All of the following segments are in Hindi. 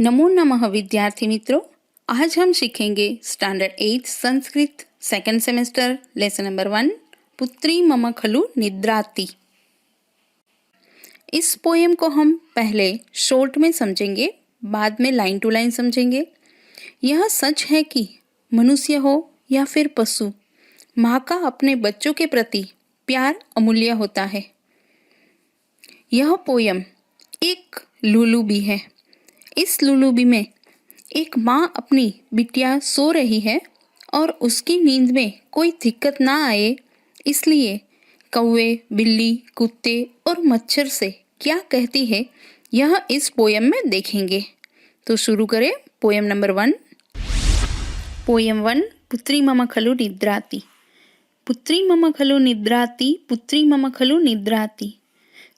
नमो नमः विद्यार्थी मित्रों, आज हम सीखेंगे standard 8 Sanskrit second semester lesson number 1 पुत्री मम खलु निद्राति। इस पोएम को हम पहले शॉर्ट में समझेंगे, बाद में लाइन टू लाइन समझेंगे। यह सच है कि मनुष्य हो या फिर पशु, माँ का अपने बच्चों के प्रति प्यार अमूल्य होता है। यह पोएम एक लुलुबी है। इस लुलुबी में एक माँ अपनी बिटिया सो रही है और उसकी नींद में कोई दिक्कत ना आए, इसलिए कौवे, बिल्ली, कुत्ते और मच्छर से क्या कहती है यह इस पोयम में देखेंगे। तो शुरू करें पोयम नंबर 1। पोयम 1 पुत्री मम खलु निद्राति। पुत्री मम खलु निद्राति, पुत्री मम खलु निद्राति।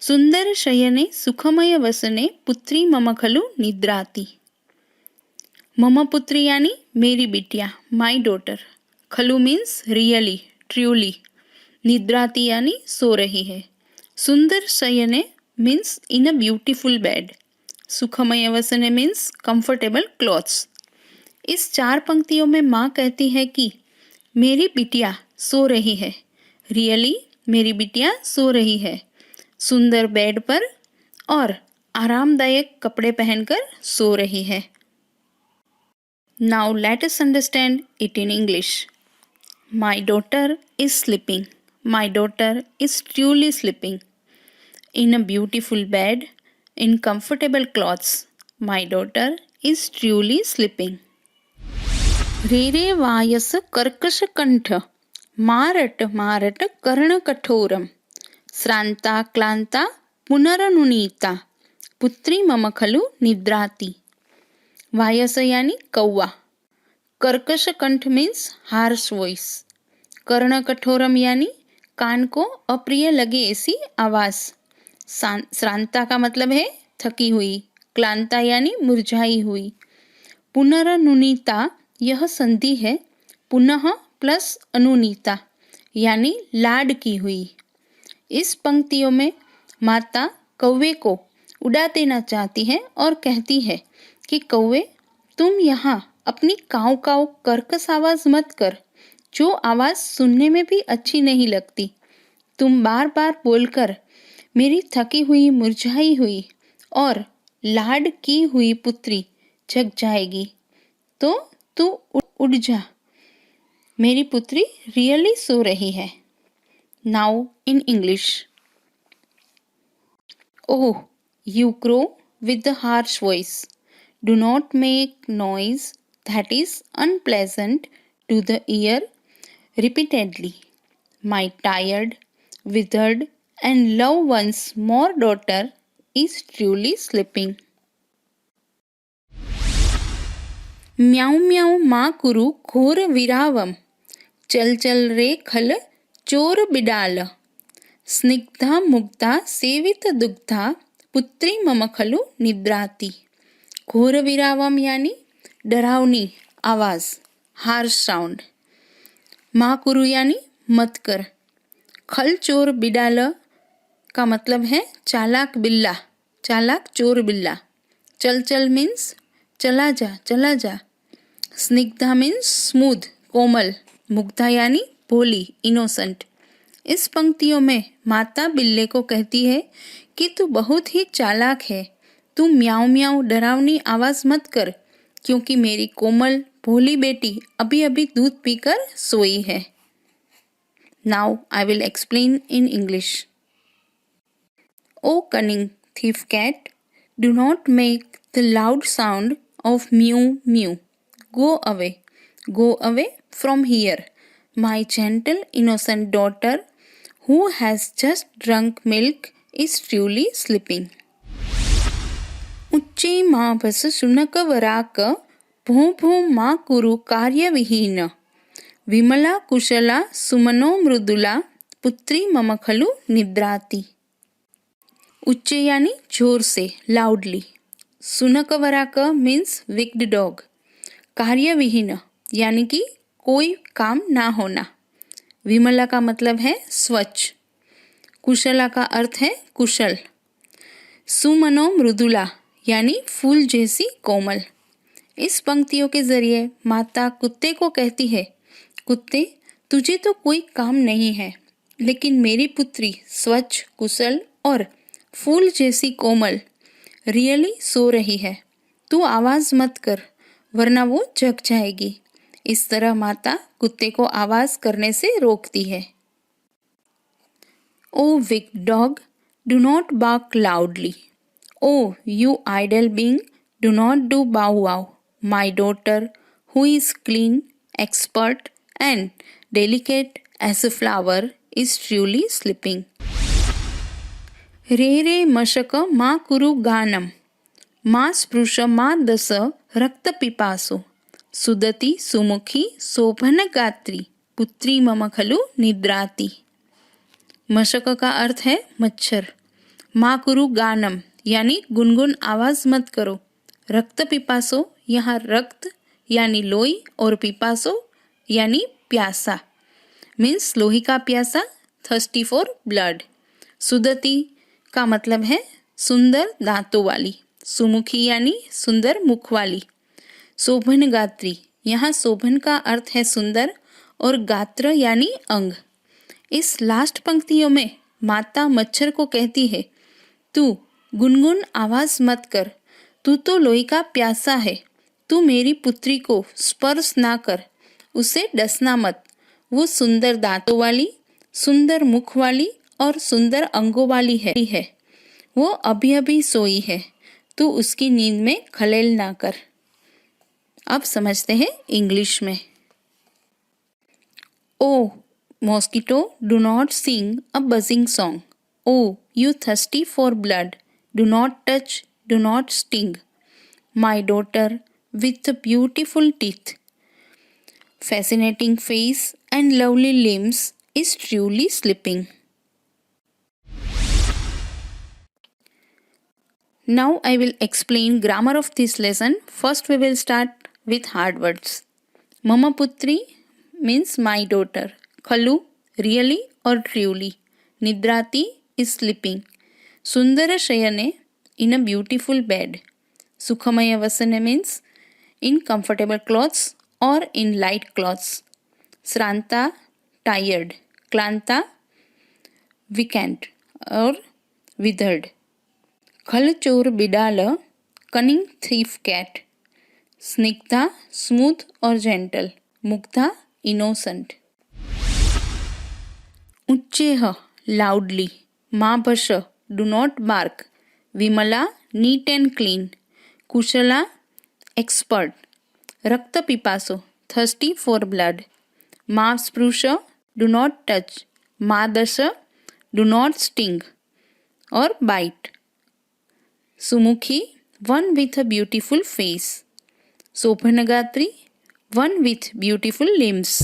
सुंदर शयने सुखमय वसने पुत्री मम खलु निद्राति। मम पुत्री यानी मेरी बिटिया, माई डॉटर। खलु मीन्स रियली, ट्रूली। निद्राति यानी सो रही है। सुंदर शयने means in a beautiful bed. सुखमय वसने मीन्स कंफर्टेबल क्लॉथ्स। इस 4 पंक्तियों में माँ कहती है कि मेरी बिटिया सो रही है। रियली मेरी बिटिया सो रही है, सुंदर बेड पर और आरामदायक कपड़े पहनकर सो रही है। Now let us understand it in English. My daughter is sleeping. My daughter is truly sleeping. In a beautiful bed, in comfortable clothes. My daughter is truly sleeping. रे रे वायस कर्कश कंठ, मारट मारट कर्ण कठोरम। श्रांता क्लांता पुनरनुनीता, पुत्री मम खलु निद्राति। वायस यानी कौवा। कर्कश कंठ मीन्स हार्श वॉइस। कर्ण कठोरम यानी कान को अप्रिय लगे ऐसी आवाज। श्रांता का मतलब है थकी हुई। क्लांता यानी मुरझाई हुई। पुनरनुनीता यह संधि है। पुनः प्लस अनुनीता यानी लाड की हुई। इस पंक्तियों में माता कौवे को उड़ा देना चाहती है और कहती है कि कौवे, तुम यहाँ अपनी काऊ काऊ कर्कश आवाज मत कर, जो आवाज सुनने में भी अच्छी नहीं लगती। तुम बार बार बोलकर मेरी थकी हुई, मुरझाई हुई और लाड की हुई पुत्री जग जाएगी, तो तू उड़ जा। मेरी पुत्री रियली सो रही है। Now in English. Oh, you crow with the harsh voice. Do not make noise that is unpleasant to the ear repeatedly. My tired, withered, and loved once more daughter is truly sleeping. म्याऊ म्याऊ माँ कुरु घोर विरावम, चल चल रे खल चोर बिडाल। स्निग्धा मुग्धा सेवित दुग्धा, पुत्री मम खलु निद्राति। घोर विरावम यानी डरावनी आवाज, हार्श साउंड। माँ कुरु यानी मत कर। खल चोर बिडाल का मतलब है चालाक बिल्ला, चालाक चोर बिल्ला। चल चल मीन्स चला जा, चला जा। स्निग्धा मीन्स स्मूथ, कोमल। मुग्धा यानी भोली, इनोसेंट। इस पंक्तियों में माता बिल्ले को कहती है कि तू बहुत ही चालाक है। तू म्याऊ म्याऊ डरावनी आवाज मत कर, क्योंकि मेरी कोमल भोली बेटी अभी अभी दूध पीकर सोई है। Now I will explain in English. O cunning thief cat, do not make the loud sound of mew mew. Go away from here. My gentle innocent daughter who has just drunk milk is truly sleeping. उच्चे माँ बस शुनक वराक, भों भों माँ कुरु कार्य विहीन। विमला कुशला सुमनो मृदुला, पुत्री मम खलु निद्राति। उच्चे यानी जोर से, लाउडली। सुनक वराक मीन्स विक्ड डॉग। कार्य विहीन यानी कि कोई काम ना होना। विमला का मतलब है स्वच्छ। कुशला का अर्थ है कुशल। सुमनो मृदुला यानी फूल जैसी कोमल। इस पंक्तियों के जरिए माता कुत्ते को कहती है, कुत्ते तुझे तो कोई काम नहीं है, लेकिन मेरी पुत्री स्वच्छ, कुशल और फूल जैसी कोमल रियली सो रही है। तू आवाज मत कर वरना वो जग जाएगी। इस तरह माता कुत्ते को आवाज करने से रोकती है। O wicked dog, do not bark loudly. O you idle being, do not do bow wow. My daughter who is clean, expert and delicate as a flower is truly sleeping. रे रे मशक मा कुरु गानम, मा स्पृश मा दस रक्त पिपासो, सुदति सुमुखी शोभन गात्री, पुत्री मम खलु निद्राति। मशक का अर्थ है मच्छर। मा कुरु गानम यानी गुनगुन आवाज मत करो। रक्त पिपासो यहाँ रक्त यानी लोई और पिपासो यानी प्यासा मीन्स लोही का प्यासा, थर्स्टी फॉर ब्लड। सुदति का मतलब है सुंदर दांतों वाली। सुमुखी यानी सुंदर मुख वाली। शोभन गात्री, यहाँ शोभन का अर्थ है सुंदर और गात्र यानी अंग। इस लास्ट पंक्तियों में माता मच्छर को कहती है, तू गुनगुन आवाज मत कर, तू तो लोही का प्यासा है, तू मेरी पुत्री को स्पर्श ना कर, उसे डसना मत। वो सुंदर दांतों वाली, सुंदर मुख वाली और सुंदर अंगों वाली है। वो अभी अभी सोई है, तू उसकी नींद में खलेल ना कर। अब समझते हैं इंग्लिश में। O mosquito, do not sing a buzzing song. O you thirsty for blood, do not touch, do not sting. My daughter with beautiful teeth, fascinating face and lovely limbs is truly sleeping. Now I will explain grammar of this lesson. First we will start with hard words. Mama putri means my daughter. Khalu really or truly. Nidrati is sleeping. Sundara shayane in a beautiful bed. Sukhamaya vasane means in comfortable clothes or in light clothes. Sranta tired. Klanta weakened or withered. Khalchor bidala cunning thief cat. Snigdha smooth or gentle. Mugdha innocent. Uchcheha loudly. Mabhasha do not bark. Vimala neat and clean. Kushala expert. रक्त पिपासो थर्स्टी फॉर ब्लड। माँ स्पृश डू नॉट टच। माँ दश डू नॉट स्टिंग और बाइट। सुमुखी one with a beautiful face. शोभनगात्री वन विथ ब्यूटीफुल लिम्स।